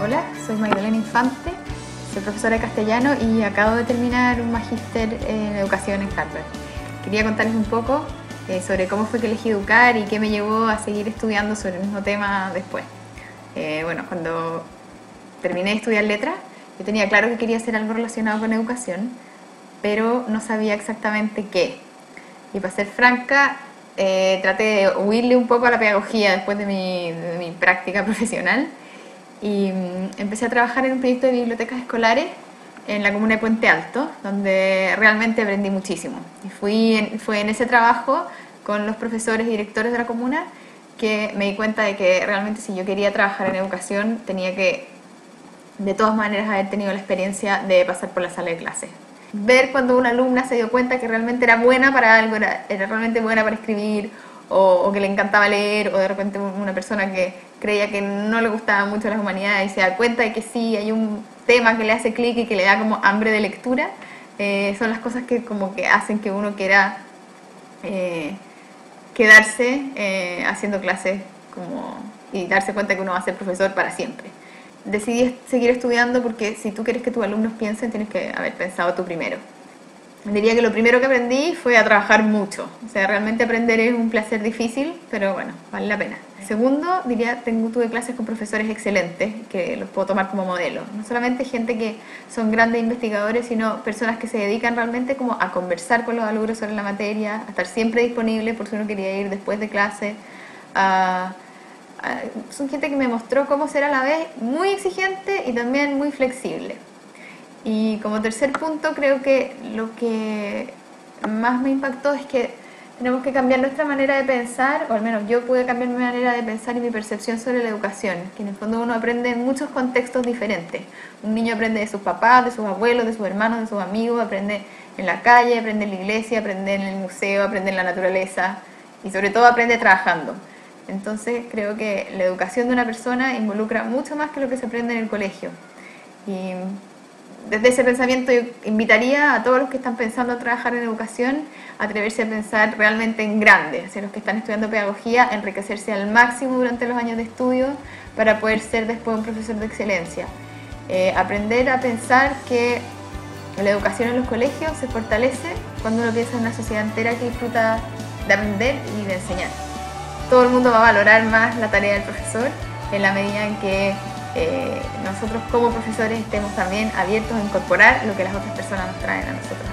Hola, soy Magdalena Infante, soy profesora de castellano y acabo de terminar un magíster en educación en Harvard. Quería contarles un poco sobre cómo fue que elegí educar y qué me llevó a seguir estudiando sobre el mismo tema después. Cuando terminé de estudiar letras, yo tenía claro que quería hacer algo relacionado con educación, pero no sabía exactamente qué. Y para ser franca, traté de huirle un poco a la pedagogía después de mi práctica profesional y empecé a trabajar en un proyecto de bibliotecas escolares en la comuna de Puente Alto, donde realmente aprendí muchísimo. Y fue en ese trabajo con los profesores y directores de la comuna que me di cuenta de que realmente si yo quería trabajar en educación tenía que de todas maneras haber tenido la experiencia de pasar por la sala de clases. Ver cuando una alumna se dio cuenta que realmente era buena para algo, era realmente buena para escribir o que le encantaba leer, o de repente una persona que creía que no le gustaba mucho las humanidades y se da cuenta de que sí, hay un tema que le hace clic y que le da como hambre de lectura, son las cosas que como que hacen que uno quiera quedarse haciendo clases y darse cuenta que uno va a ser profesor para siempre. Decidí seguir estudiando porque si tú quieres que tus alumnos piensen, tienes que haber pensado tú primero. Diría que lo primero que aprendí fue a trabajar mucho. O sea, realmente aprender es un placer difícil, pero bueno, vale la pena. Segundo, tuve clases con profesores excelentes, que los puedo tomar como modelo. No solamente gente que son grandes investigadores, sino personas que se dedican realmente como a conversar con los alumnos sobre la materia, a estar siempre disponible por si uno quería ir después de clase. Son gente que me mostró cómo ser a la vez muy exigente y también muy flexible. Y como tercer punto, creo que lo que más me impactó es que tenemos que cambiar nuestra manera de pensar, o al menos yo pude cambiar mi manera de pensar y mi percepción sobre la educación, que en el fondo uno aprende en muchos contextos diferentes. Un niño aprende de sus papás, de sus abuelos, de sus hermanos, de sus amigos, aprende en la calle, aprende en la iglesia, aprende en el museo, aprende en la naturaleza y sobre todo aprende trabajando. Entonces creo que la educación de una persona involucra mucho más que lo que se aprende en el colegio. Y desde ese pensamiento yo invitaría a todos los que están pensando en trabajar en educación a atreverse a pensar realmente en grande, hacia los que están estudiando pedagogía, enriquecerse al máximo durante los años de estudio para poder ser después un profesor de excelencia. Aprender a pensar que la educación en los colegios se fortalece cuando uno piensa en una sociedad entera que disfruta de aprender y de enseñar. Todo el mundo va a valorar más la tarea del profesor en la medida en que nosotros como profesores estemos también abiertos a incorporar lo que las otras personas nos traen a nosotros.